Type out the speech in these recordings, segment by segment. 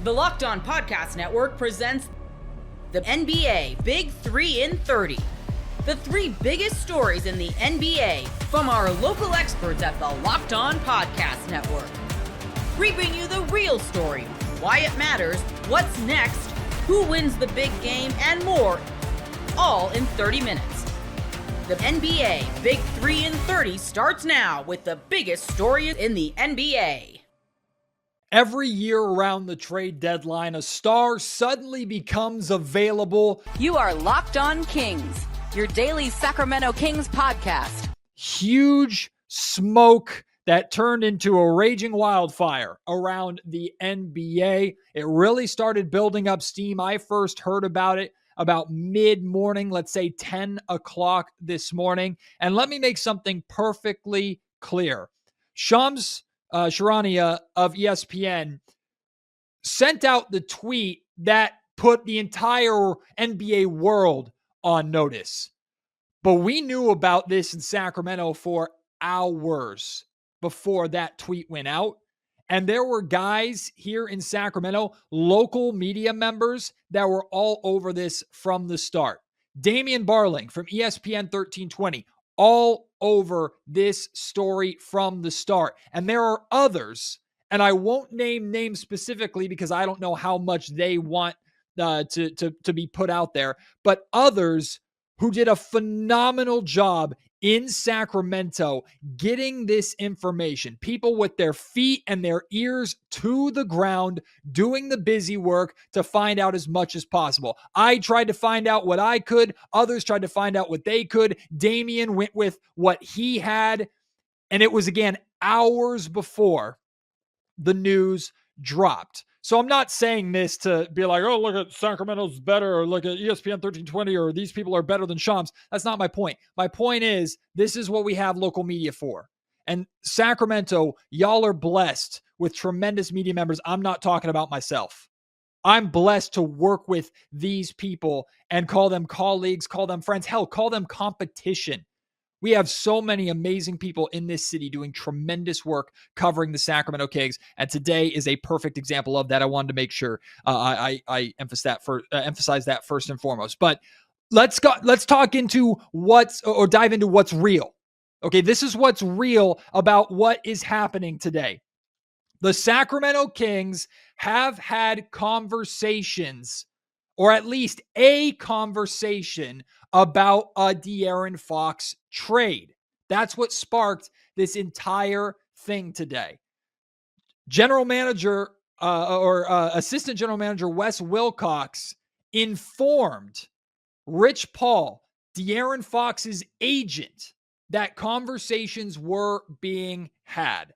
The Locked On Podcast Network presents the NBA Big 3 in 30. The 3 biggest stories in the NBA from our local experts at the Locked On Podcast Network. We bring you the real story, why it matters, what's next, who wins the big game, and more, all in 30 minutes. The NBA Big 3 in 30 starts now with the biggest stories in the NBA. Every year around the trade deadline, a star suddenly becomes available. You are Locked On Kings, your daily Sacramento Kings podcast. Huge smoke that turned into a raging wildfire around the NBA. It really started building up steam. I first heard about it about mid-morning, let's say 10 o'clock this morning. And let me make something perfectly clear. Shams Charania of ESPN sent out the tweet that put the entire NBA world on notice. But we knew about this in Sacramento for hours before that tweet went out. And there were guys here in Sacramento, local media members, that were all over this from the start. Damian Barling from ESPN 1320, all over this story from the start. And there are others, and I won't name names specifically because I don't know how much they want to be put out there, but others who did a phenomenal job in Sacramento getting this information. People with their feet and their ears to the ground, doing the busy work to find out as much as possible. I tried to find out what I could. Others tried to find out what they could. Damian went with what he had. And it was, again, hours before the news dropped. So I'm not saying this to be like, oh, look at Sacramento's better, or look at ESPN 1320, or these people are better than Shams. That's not my point. My point is, this is what we have local media for. And Sacramento, y'all are blessed with tremendous media members. I'm not talking about myself. I'm blessed to work with these people and call them colleagues, call them friends, hell, call them competition. We have so many amazing people in this city doing tremendous work covering the Sacramento Kings, and today is a perfect example of that. I wanted to make sure I emphasize that first and foremost. But let's talk into dive into what's real. Okay, this is what's real about what is happening today. The Sacramento Kings have had conversations, or at least a conversation, about a De'Aaron Fox trade. That's what sparked this entire thing today. General manager assistant general manager Wes Wilcox informed Rich Paul, De'Aaron Fox's agent, that conversations were being had.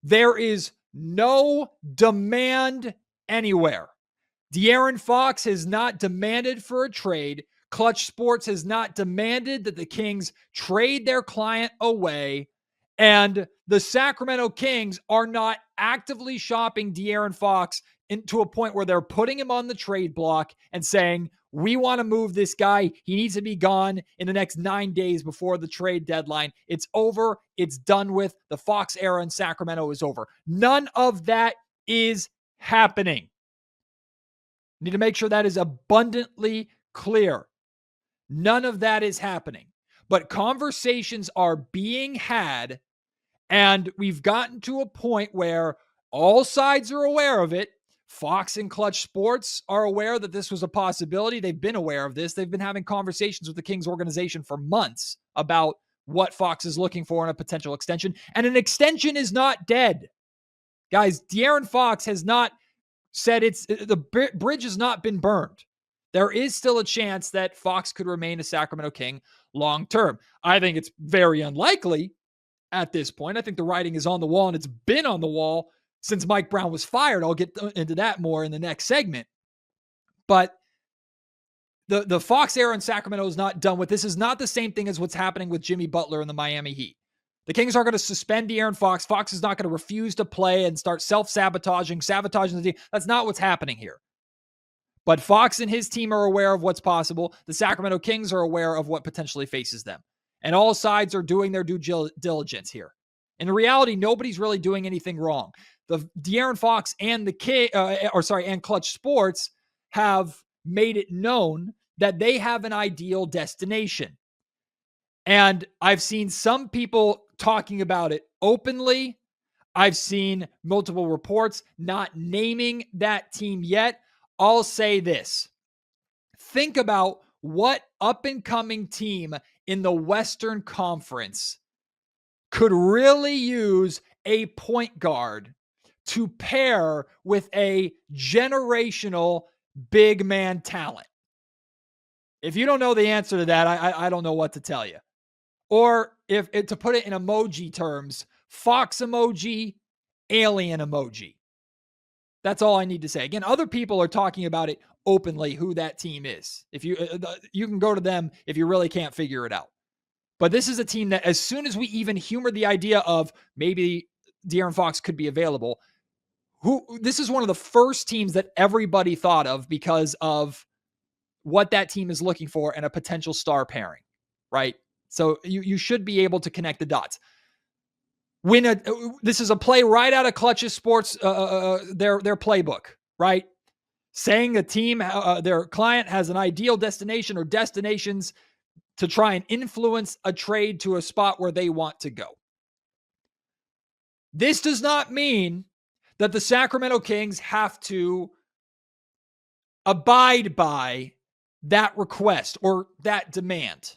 There is no demand anywhere. De'Aaron Fox has not demanded for a trade. Clutch Sports has not demanded that the Kings trade their client away. And the Sacramento Kings are not actively shopping De'Aaron Fox into a point where they're putting him on the trade block and saying, we want to move this guy. He needs to be gone in the next 9 days before the trade deadline. It's over. It's done with. The Fox era in Sacramento is over. None of that is happening. Need to make sure that is abundantly clear. None of that is happening. But conversations are being had, and we've gotten to a point where all sides are aware of it. Fox and Clutch Sports are aware that this was a possibility. They've been aware of this. They've been having conversations with the Kings organization for months about what Fox is looking for in a potential extension. And an extension is not dead. Guys, De'Aaron Fox has not said the bridge has not been burned. There is still a chance that Fox could remain a Sacramento King long term. I think it's very unlikely at this point. I think the writing is on the wall, and it's been on the wall since Mike Brown was fired. I'll get into that more in the next segment. But the Fox era in Sacramento is not done with. This is not the same thing as what's happening with Jimmy Butler and the Miami Heat. The Kings aren't going to suspend De'Aaron Fox. Fox is not going to refuse to play and start sabotaging the team. That's not what's happening here. But Fox and his team are aware of what's possible. The Sacramento Kings are aware of what potentially faces them. And all sides are doing their due diligence here. In reality, nobody's really doing anything wrong. the De'Aaron Fox and and Clutch Sports have made it known that they have an ideal destination. And I've seen some people talking about it openly. I've seen multiple reports not naming that team yet. I'll say this. Think about what up-and-coming team in the Western Conference could really use a point guard to pair with a generational big man talent. If you don't know the answer to that, I don't know what to tell you. Or if to put it in emoji terms, fox emoji, alien emoji. That's all I need to say. Again, other people are talking about it openly, who that team is. If you can go to them if you really can't figure it out. But this is a team that as soon as we even humor the idea of maybe De'Aaron Fox could be available, this is one of the first teams that everybody thought of because of what that team is looking for and a potential star pairing, right? So you should be able to connect the dots. This is a play right out of Clutch's Sports, their playbook, right? Saying a team, their client has an ideal destination or destinations to try and influence a trade to a spot where they want to go. This does not mean that the Sacramento Kings have to abide by that request or that demand.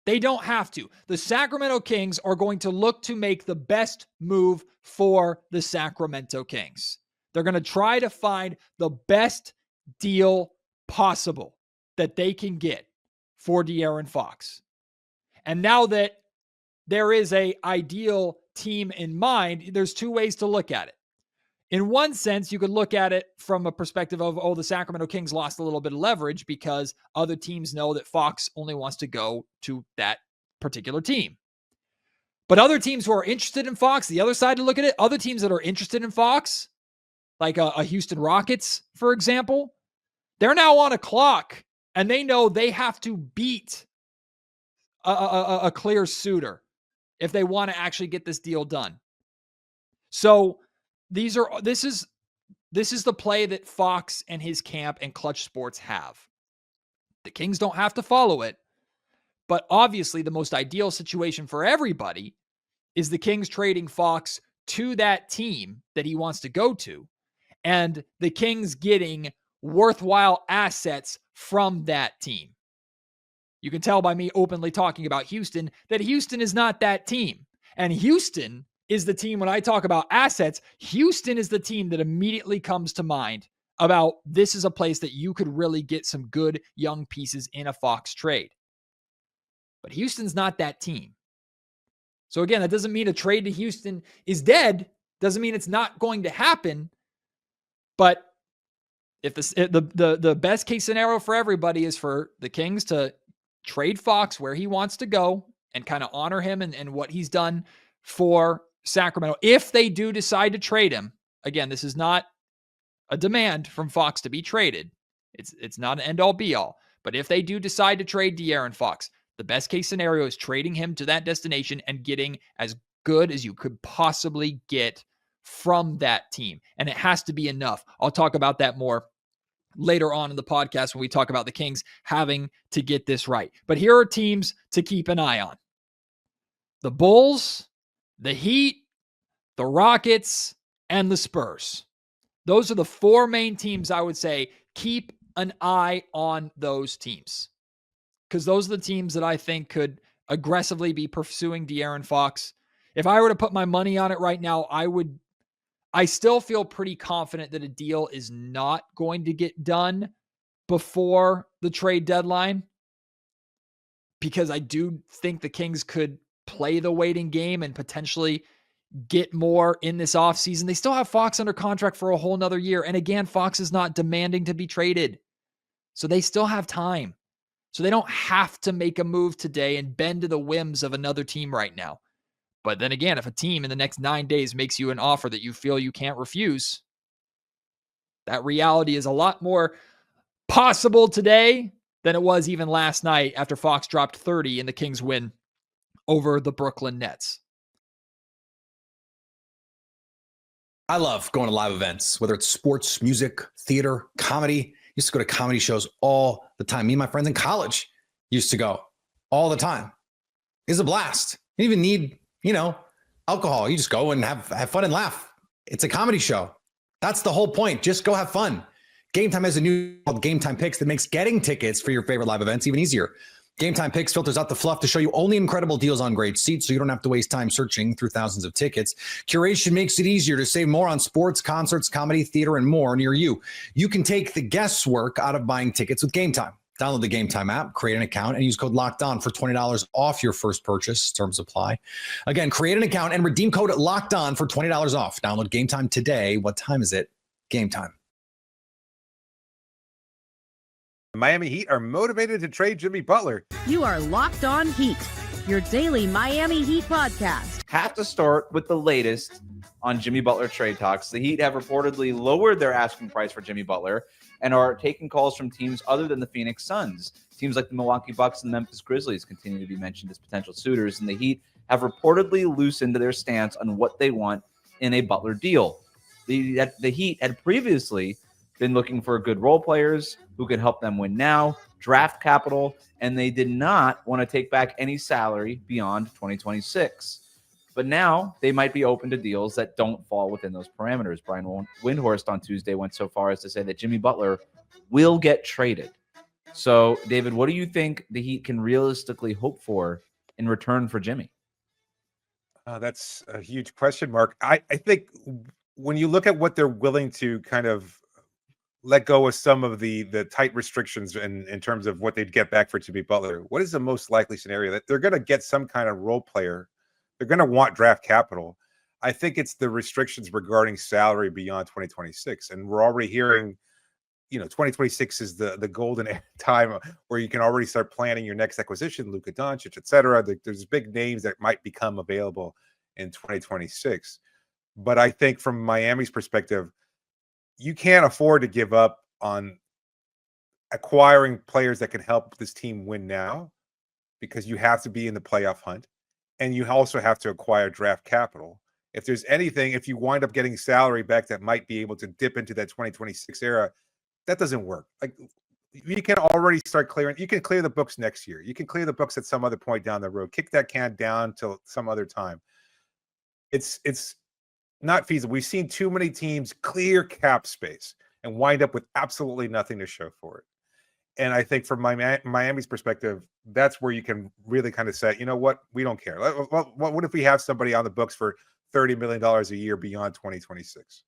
They don't have to. The Sacramento Kings are going to look to make the best move for the Sacramento Kings. They're going to try to find the best deal possible that they can get for De'Aaron Fox. And now that there is an ideal team in mind, there's two ways to look at it. In one sense, you could look at it from a perspective of, the Sacramento Kings lost a little bit of leverage because other teams know that Fox only wants to go to that particular team. But other teams who are interested in Fox, the other side to look at it, other teams that are interested in Fox, like a Houston Rockets, for example, they're now on a clock and they know they have to beat a clear suitor if they want to actually get this deal done. So this is the play that Fox and his camp and Clutch Sports have. The Kings don't have to follow it, but obviously the most ideal situation for everybody is the Kings trading Fox to that team that he wants to go to, and the Kings getting worthwhile assets from that team. You can tell by me openly talking about Houston that Houston is not that team. And Houston is the team, when I talk about assets, Houston is the team that immediately comes to mind about this is a place that you could really get some good young pieces in a Fox trade. But Houston's not that team. So again, that doesn't mean a trade to Houston is dead. Doesn't mean it's not going to happen. But if the best case scenario for everybody is for the Kings to trade Fox where he wants to go and kind of honor him and what he's done for Sacramento. If they do decide to trade him, again, this is not a demand from Fox to be traded. It's not an end-all be-all. But if they do decide to trade De'Aaron Fox, the best case scenario is trading him to that destination and getting as good as you could possibly get from that team. And it has to be enough. I'll talk about that more later on in the podcast when we talk about the Kings having to get this right. But here are teams to keep an eye on. The Bulls, the Heat, the Rockets, and the Spurs. Those are the four main teams I would say keep an eye on those teams. Because those are the teams that I think could aggressively be pursuing De'Aaron Fox. If I were to put my money on it right now, I still feel pretty confident that a deal is not going to get done before the trade deadline, because I do think the Kings could play the waiting game and potentially get more in this offseason. They still have Fox under contract for a whole nother year. And again, Fox is not demanding to be traded. So they still have time. So they don't have to make a move today and bend to the whims of another team right now. But then again, if a team in the next 9 days makes you an offer that you feel you can't refuse, that reality is a lot more possible today than it was even last night after Fox dropped 30 in the Kings win over the Brooklyn Nets. I love going to live events, whether it's sports, music, theater, comedy. I used to go to comedy shows all the time. Me and my friends in college used to go all the time. It's a blast. You don't even need, alcohol. You just go and have fun and laugh. It's a comedy show. That's the whole point. Just go have fun. Gametime has a new called Gametime Picks that makes getting tickets for your favorite live events even easier. Gametime Picks filters out the fluff to show you only incredible deals on great seats, so you don't have to waste time searching through thousands of tickets. Curation makes it easier to save more on sports, concerts, comedy, theater, and more near you. You can take the guesswork out of buying tickets with Gametime. Download the Gametime app, create an account, and use code LOCKEDON for $20 off your first purchase. Terms apply. Again, create an account and redeem code LOCKEDON for $20 off. Download Gametime today. What time is it? Gametime. The Miami Heat are motivated to trade Jimmy Butler. You are Locked On Heat, your daily Miami Heat podcast. Have to start with the latest on Jimmy Butler trade talks. The Heat have reportedly lowered their asking price for Jimmy Butler and are taking calls from teams other than the Phoenix Suns. Teams like the Milwaukee Bucks and the Memphis Grizzlies continue to be mentioned as potential suitors, and the Heat have reportedly loosened their stance on what they want in a Butler deal. The Heat had previously been looking for good role players who could help them win now, draft capital, and they did not want to take back any salary beyond 2026. But now they might be open to deals that don't fall within those parameters. Brian Windhorst on Tuesday went so far as to say that Jimmy Butler will get traded. So, David, what do you think the Heat can realistically hope for in return for Jimmy? That's a huge question mark. I think when you look at what they're willing to kind of let go of some of the tight restrictions in terms of what they'd get back for Jimmy Butler, what is the most likely scenario? That they're going to get some kind of role player. They're going to want draft capital. I think it's the restrictions regarding salary beyond 2026. And we're already hearing, 2026 is the golden time where you can already start planning your next acquisition, Luka Doncic, et cetera. There's big names that might become available in 2026. But I think from Miami's perspective, you can't afford to give up on acquiring players that can help this team win now, because you have to be in the playoff hunt. And you also have to acquire draft capital. If there's anything, if you wind up getting salary back that might be able to dip into that 2026 era, that doesn't work. Like, you can already start clearing. You can clear the books next year. You can clear the books at some other point down the road. Kick that can down till some other time. It's not feasible. We've seen too many teams clear cap space and wind up with absolutely nothing to show for it. And I think from Miami's perspective, that's where you can really kind of say, you know what, we don't care. What if we have somebody on the books for $30 million a year beyond 2026?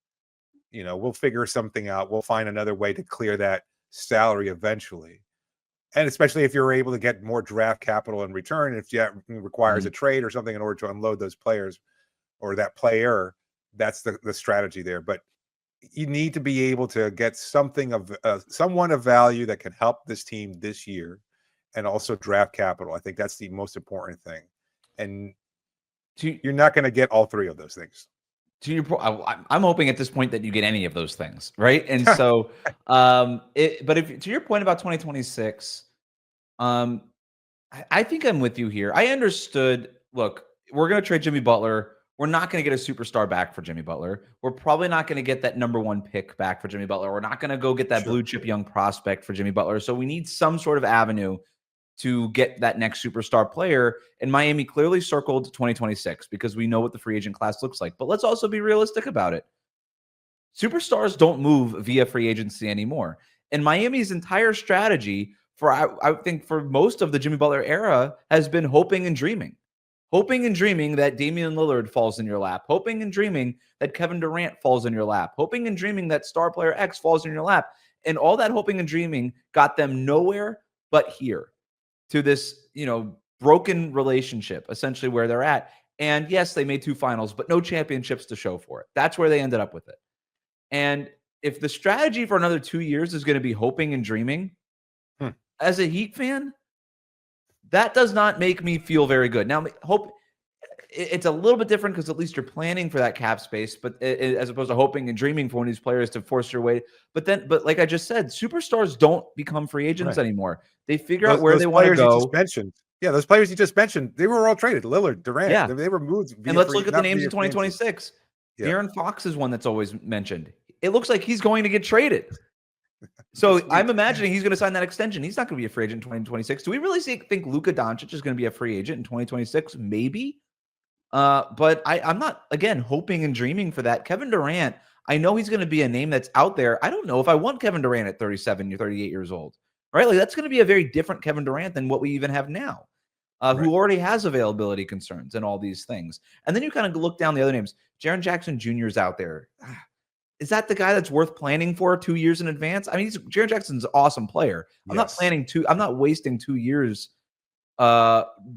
We'll figure something out. We'll find another way to clear that salary eventually. And especially if you're able to get more draft capital in return, if that requires a trade or something in order to unload those players or that player, that's the strategy there. But you need to be able to get something of someone of value that can help this team this year, and also draft capital. I think that's the most important thing. And you're not going to get all three of those things. To your point, I'm hoping at this point that you get any of those things, right? And so, but if to your point about 2026, I think I'm with you here. I understood. Look, we're going to trade Jimmy Butler. We're not going to get a superstar back for Jimmy Butler. We're probably not going to get that number one pick back for Jimmy Butler. We're not going to go get that blue chip young prospect for Jimmy Butler. So we need some sort of avenue to get that next superstar player. And Miami clearly circled 2026 because we know what the free agent class looks like. But let's also be realistic about it. Superstars don't move via free agency anymore. And Miami's entire strategy for, I think, for most of the Jimmy Butler era has been hoping and dreaming. Hoping and dreaming that Damian Lillard falls in your lap. Hoping and dreaming that Kevin Durant falls in your lap. Hoping and dreaming that star player X falls in your lap. And all that hoping and dreaming got them nowhere but here, to this, broken relationship, essentially where they're at. And yes, they made 2 finals, but no championships to show for it. That's where they ended up with it. And if the strategy for another 2 years is going to be hoping and dreaming, as a Heat fan, that does not make me feel very good. Now, hope it's a little bit different because at least you're planning for that cap space, but as opposed to hoping and dreaming for one of these players to force your way. But like I just said, superstars don't become free agents anymore. They figure out where they want to go. Those players you just mentioned, they were all traded. Lillard, Durant, they were moved. And let's look at the names in 2026. Yeah. De'Aaron Fox is one that's always mentioned. It looks like he's going to get traded. So I'm imagining he's going to sign that extension. He's not going to be a free agent in 2026. Do we really think Luka Doncic is going to be a free agent in 2026? Maybe. But I'm not, again, hoping and dreaming for that. Kevin Durant, I know he's going to be a name that's out there. I don't know if I want Kevin Durant at 37 or 38 years old, right? Like that's going to be a very different Kevin Durant than what we even have now, who already has availability concerns and all these things. And then you kind of look down the other names. Jaren Jackson Jr. is out there. Is that the guy that's worth planning for 2 years in advance? I mean, Jaren Jackson's an awesome player. I'm not wasting 2 years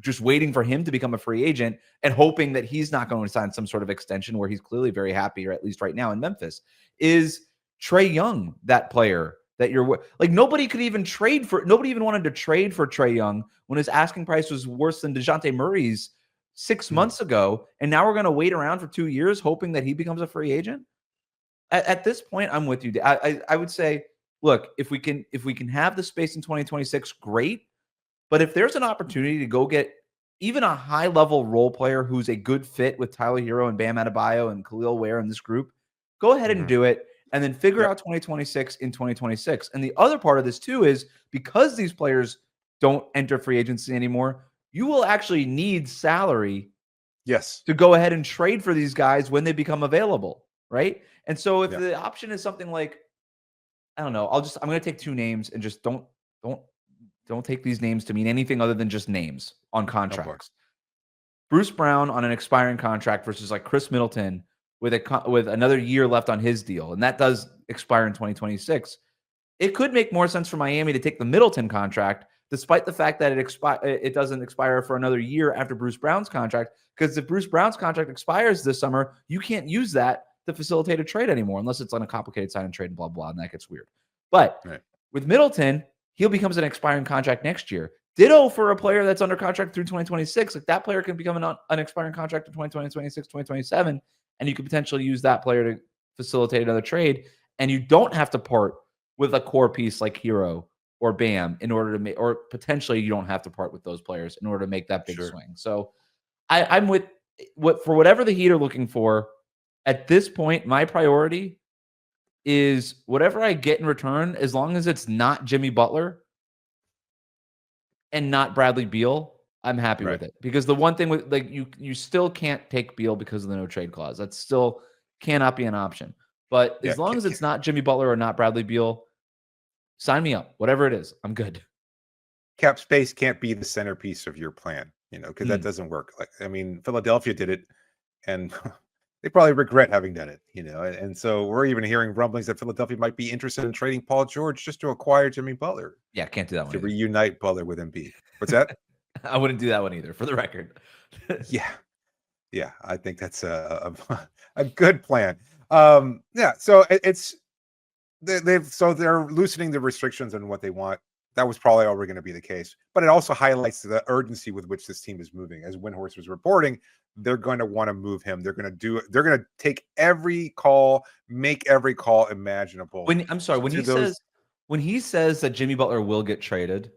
just waiting for him to become a free agent and hoping that he's not going to sign some sort of extension where he's clearly very happy, or at least right now in Memphis. Is Trae Young that player that you're like? Nobody even wanted to trade for Trae Young when his asking price was worse than DeJounte Murray's 6 months ago. And now we're going to wait around for 2 years hoping that he becomes a free agent. At this point, I'm with you. I would say, look, if we can have the space in 2026, great. But if there's an opportunity to go get even a high-level role player who's a good fit with Tyler Hero and Bam Adebayo and Khalil Ware in this group, go ahead and do it, and then figure out 2026 in 2026. And the other part of this, too, is because these players don't enter free agency anymore, you will actually need salary to go ahead and trade for these guys when they become available, right? And so if the option is something like, I don't know, I'm going to take two names and just don't take these names to mean anything other than just names on contracts. Bruce Brown on an expiring contract versus like Chris Middleton with another year left on his deal, and that does expire in 2026. It could make more sense for Miami to take the Middleton contract, despite the fact that it doesn't expire for another year after Bruce Brown's contract. Because if Bruce Brown's contract expires this summer, you can't use that to facilitate a trade anymore, unless it's on a complicated sign and trade and blah, blah, and that gets weird. But with Middleton, he becomes an expiring contract next year. Ditto for a player that's under contract through 2026. Like that player can become an expiring contract in 2026, 2027, and you could potentially use that player to facilitate another trade. And you don't have to part with a core piece like Hero or Bam in order to make, or potentially you don't have to part with those players in order to make that big swing. So I'm with for whatever the Heat are looking for. At this point, my priority is whatever I get in return, as long as it's not Jimmy Butler and not Bradley Beal, I'm happy with it. Because the one thing with like you still can't take Beal because of the no trade clause. That still cannot be an option. But as long as it's not Jimmy Butler or not Bradley Beal, sign me up. Whatever it is, I'm good. Cap space can't be the centerpiece of your plan, because that doesn't work. Like, I mean, Philadelphia did it, and they probably regret having done it, And so we're even hearing rumblings that Philadelphia might be interested in trading Paul George just to acquire Jimmy Butler. Yeah, can't do that one. To reunite Butler with Embiid. What's that? I wouldn't do that one either, for the record. Yeah, I think that's a good plan. So they're loosening the restrictions on what they want. That was probably already going to be the case, but it also highlights the urgency with which this team is moving. As Windhorst was reporting, they're going to want to move him. They're going to take every call, make every call imaginable. When he says that Jimmy Butler will get traded,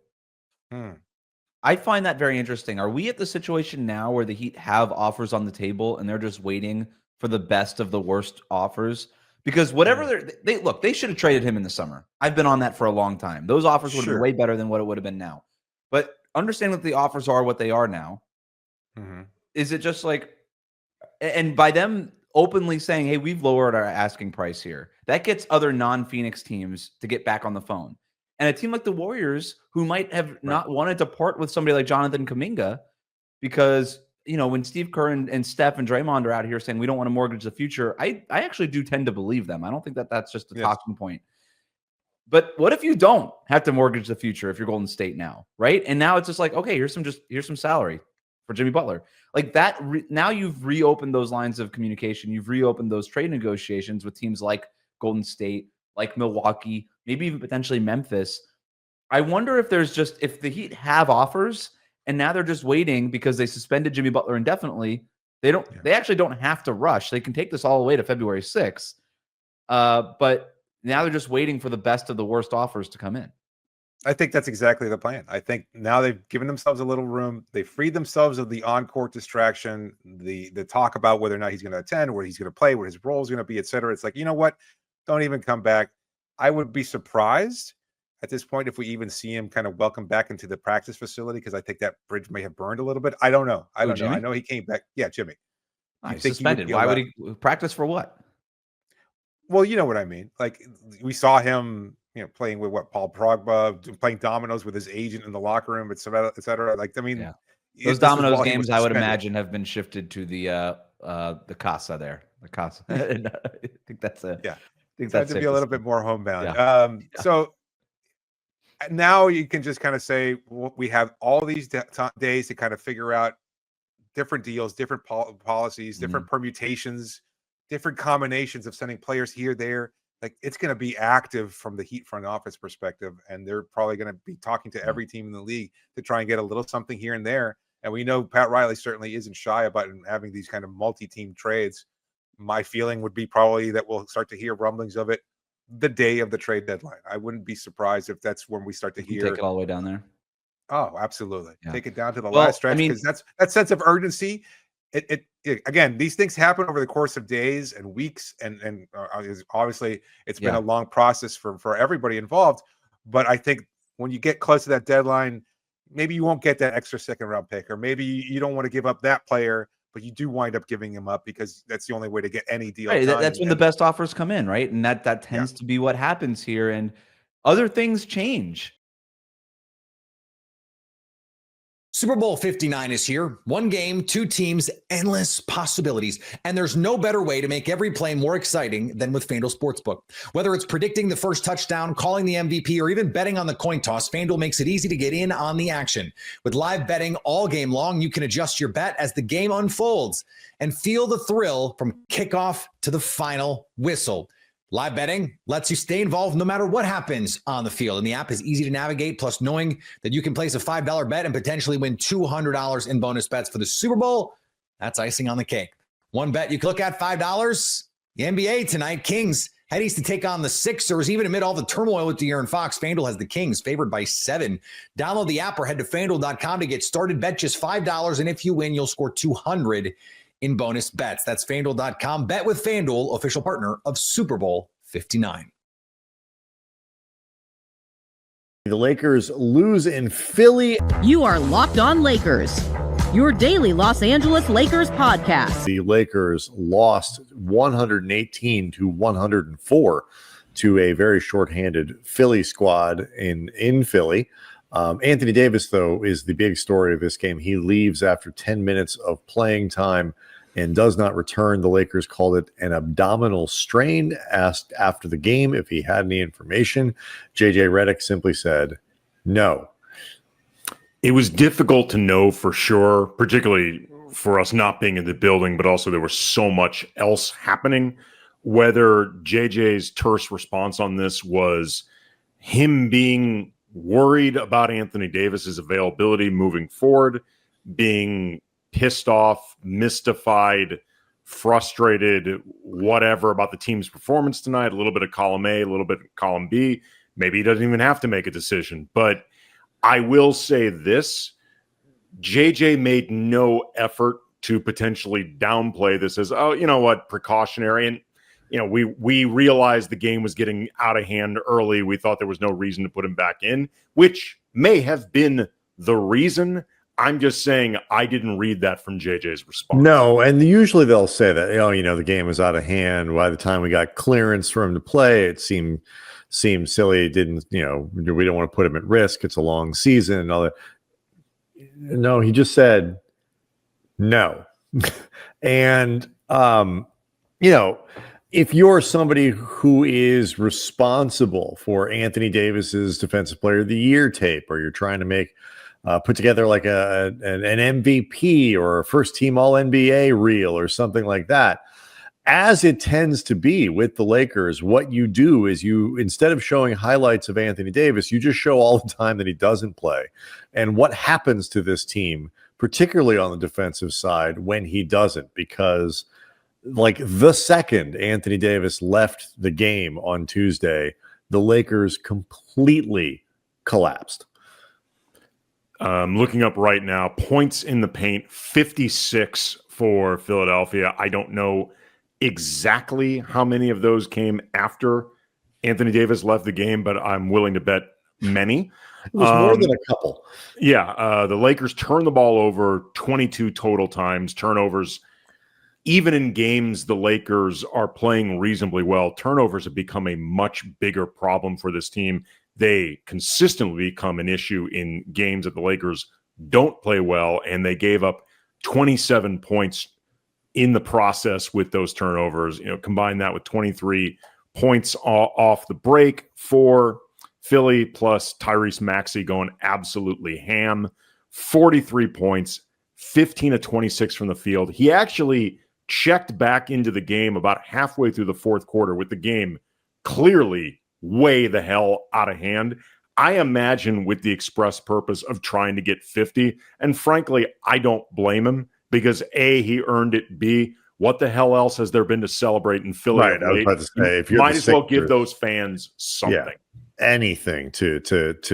I find that very interesting. Are we at the situation now where the Heat have offers on the table and they're just waiting for the best of the worst offers? Because whatever they should have traded him in the summer. I've been on that for a long time. Those offers would have been way better than what it would have been now. But understanding that the offers are what they are now, is it just like, and by them openly saying, hey, we've lowered our asking price here, that gets other non-Phoenix teams to get back on the phone. And a team like the Warriors, who might have not wanted to part with somebody like Jonathan Kuminga, because when Steve Kerr and Steph and Draymond are out here saying we don't want to mortgage the future, I actually do tend to believe them. I don't think that that's just a talking point. But what if you don't have to mortgage the future if you're Golden State now, right? And now it's just like, okay, here's some salary for Jimmy Butler. Like that, now you've reopened those lines of communication. You've reopened those trade negotiations with teams like Golden State, like Milwaukee, maybe even potentially Memphis. I wonder if if the Heat have offers and now they're just waiting because they suspended Jimmy Butler indefinitely. They actually don't have to rush. They can take this all the way to February 6th. But now they're just waiting for the best of the worst offers to come in. I think that's exactly the plan. I think now they've given themselves a little room. They freed themselves of the on-court distraction, the talk about whether or not he's going to attend, where he's going to play, what his role is going to be, et cetera. It's like, you know what? Don't even come back. I would be surprised at this point if we even see him kind of welcome back into the practice facility, because I think that bridge may have burned a little bit. I don't know. I don't know. Jimmy? I know he came back. Yeah, Jimmy. He's suspended. Why would he practice for what? Well, you know what I mean. Like, we saw him, playing with Paul Pogba, playing dominoes with his agent in the locker room, et cetera, et cetera. Like, I mean, those dominoes games, I would imagine, have been shifted to the casa there. The casa. I think that's a yeah. I think that's to be a little bit more homebound. Yeah. So now you can just kind of say, well, we have all these days to kind of figure out different deals, different policies, different permutations, different combinations of sending players here, there. Like, it's going to be active from the Heat front office perspective, and they're probably going to be talking to every team in the league to try and get a little something here and there. And we know Pat Riley certainly isn't shy about having these kind of multi-team trades. My feeling would be probably that we'll start to hear rumblings of it the day of the trade deadline. I wouldn't be surprised if that's when we start to hear. Take it all the way down there. Oh, absolutely. Yeah. Take it down to the last stretch, because that's that sense of urgency. It again, these things happen over the course of days and weeks, and obviously it's been a long process for everybody involved. But I think when you get close to that deadline, maybe you won't get that extra second round pick, or maybe you don't want to give up that player, but you do wind up giving him up because that's the only way to get any deal. Right, that's when the best offers come in, right? And that tends to be what happens here. And other things change. Super Bowl 59 is here. One game, two teams, endless possibilities. And there's no better way to make every play more exciting than with FanDuel Sportsbook. Whether it's predicting the first touchdown, calling the MVP, or even betting on the coin toss, FanDuel makes it easy to get in on the action. With live betting all game long, you can adjust your bet as the game unfolds and feel the thrill from kickoff to the final whistle. Live betting lets you stay involved no matter what happens on the field. And the app is easy to navigate. Plus, knowing that you can place a $5 bet and potentially win $200 in bonus bets for the Super Bowl, that's icing on the cake. One bet you can look at, $5. The NBA tonight, Kings head east to take on the Sixers. Even amid all the turmoil with De'Aaron Fox, FanDuel has the Kings favored by 7. Download the app or head to FanDuel.com to get started. Bet just $5, and if you win, you'll score $200 in bonus bets. That's FanDuel.com. Bet with FanDuel, official partner of Super Bowl 59. The Lakers lose in Philly. You are Locked On Lakers, your daily Los Angeles Lakers podcast. The Lakers lost 118-104 to a very shorthanded Philly squad in Philly. Anthony Davis, though, is the big story of this game. He leaves after 10 minutes of playing time and does not return. The Lakers called it an abdominal strain. Asked after the game if he had any information, JJ Redick simply said, no. It was difficult to know for sure, particularly for us not being in the building, but also there was so much else happening. Whether JJ's terse response on this was him being worried about Anthony Davis's availability moving forward, being pissed off, mystified, frustrated, whatever about the team's performance tonight, a little bit of column A, a little bit of column B. Maybe he doesn't even have to make a decision. But I will say this, JJ made no effort to potentially downplay this as, oh, you know what, precautionary. And, you know, we realized the game was getting out of hand early. We thought there was no reason to put him back in, which may have been the reason. I'm just saying I didn't read that from JJ's response. No, and usually they'll say that, the game was out of hand. By the time we got clearance for him to play, it seemed silly. It didn't, we don't want to put him at risk. It's a long season and all that. No, he just said no. And, if you're somebody who is responsible for Anthony Davis's Defensive Player of the Year tape, or you're trying to put together like an MVP or a first team All NBA reel or something like that, as it tends to be with the Lakers, what you do is you, instead of showing highlights of Anthony Davis, you just show all the time that he doesn't play and what happens to this team, particularly on the defensive side when he doesn't, because like the second Anthony Davis left the game on Tuesday, the Lakers completely collapsed. Looking up right now, points in the paint, 56 for Philadelphia. I don't know exactly how many of those came after Anthony Davis left the game, but I'm willing to bet many. It was more than a couple. Yeah, the Lakers turned the ball over 22 total times. Turnovers, even in games the Lakers are playing reasonably well, turnovers have become a much bigger problem for this team. They consistently become an issue in games that the Lakers don't play well, and they gave up 27 points in the process with those turnovers. Combine that with 23 points off the break for Philly, plus Tyrese Maxey going absolutely ham. 43 points, 15 of 26 from the field. He actually checked back into the game about halfway through the fourth quarter with the game clearly way the hell out of hand. I imagine with the express purpose of trying to get 50. And frankly, I don't blame him because A, he earned it. B, what the hell else has there been to celebrate in Philly? Right. I was about to say, if you might as well give those fans something. Anything to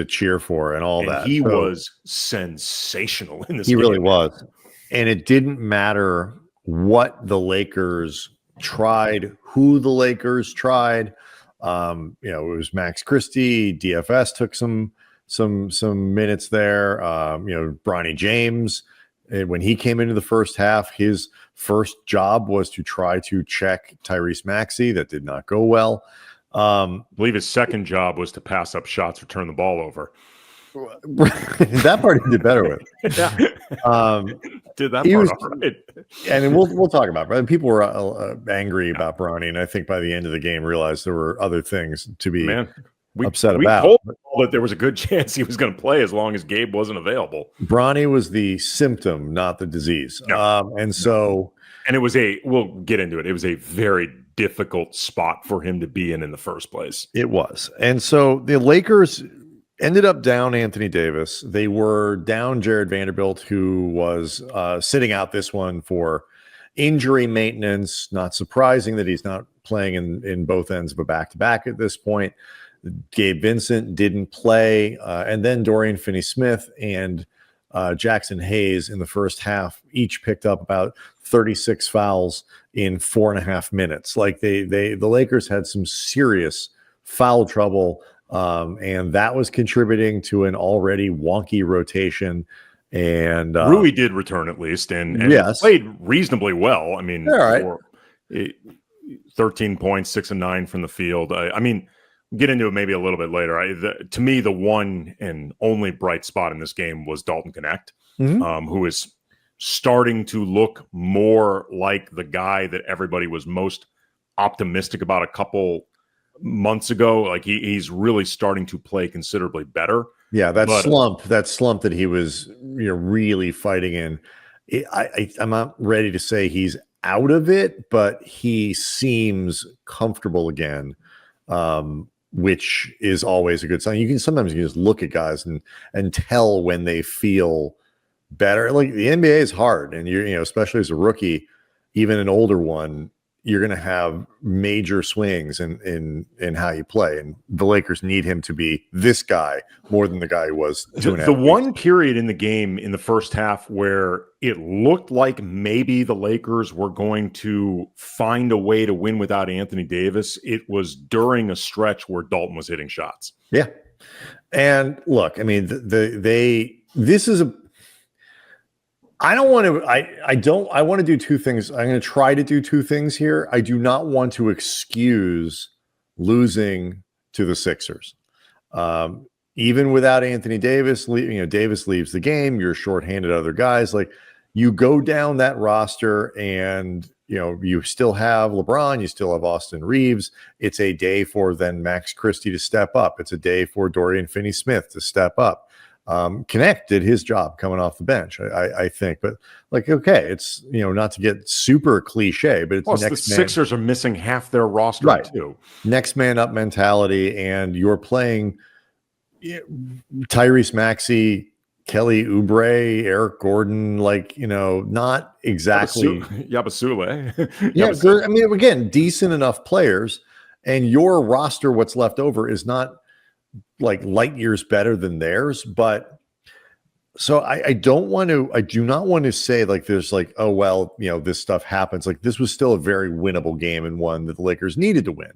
cheer for and all that. He was sensational in this game. He really was. And it didn't matter what the Lakers tried, who the Lakers tried. It was Max Christie. DFS took some minutes there. Bronny James, when he came into the first half, his first job was to try to check Tyrese Maxey. That did not go well. I believe his second job was to pass up shots or turn the ball over. That part he did better with. Yeah. Did that part all right. And we'll talk about it. People were angry about Bronny, and I think by the end of the game realized there were other things to be upset about. We told that there was a good chance he was going to play as long as Gabe wasn't available. Bronny was the symptom, not the disease. No. And it was we'll get into it. It was a very difficult spot for him to be in the first place. It was. And so the Lakers ended up down Anthony Davis. They were down Jared Vanderbilt, who was sitting out this one for injury maintenance. Not surprising that he's not playing in both ends of a back-to-back at this point. Gabe Vincent didn't play. And then Dorian Finney-Smith and Jackson Hayes in the first half each picked up about 36 fouls in 4.5 minutes. Like the Lakers had some serious foul trouble. And that was contributing to an already wonky rotation. And Rui did return at least, and yes, played reasonably well. I mean, right. 13 points, 6 and 9 from the field. I mean, get into it maybe a little bit later. To me, the one and only bright spot in this game was Dalton Connect, who is starting to look more like the guy that everybody was most optimistic about a couple months ago. Like he's really starting to play considerably better. Yeah, that slump that he was really fighting in. I'm not ready to say he's out of it, but he seems comfortable again, which is always a good sign. You can sometimes just look at guys and tell when they feel better. Like the NBA is hard, and especially as a rookie, even an older one, you're going to have major swings in how you play, and the Lakers need him to be this guy more than the guy who was 2.5 The one period in the game in the first half where it looked like maybe the Lakers were going to find a way to win without Anthony Davis, it was during a stretch where Dalton was hitting shots. Yeah, and look, I mean, this is a. I want to do two things. I'm going to try to do two things here. I do not want to excuse losing to the Sixers. Even without Anthony Davis, Davis leaves the game. You're shorthanded other guys. Like you go down that roster and, you still have LeBron, you still have Austin Reeves. It's a day for then Max Christie to step up. It's a day for Dorian Finney-Smith to step up. Connect did his job coming off the bench, I think. But okay, it's not to get super cliche, but it's plus the Sixers are missing half their roster too. Next man up mentality, and you're playing Tyrese Maxey, Kelly Oubre, Eric Gordon, not exactly Yabusele. Yeah, I mean, again, decent enough players, and your roster, what's left over, is not like light years better than theirs, but so I do not want to say like there's like, oh, well, this stuff happens. Like this was still a very winnable game and one that the Lakers needed to win.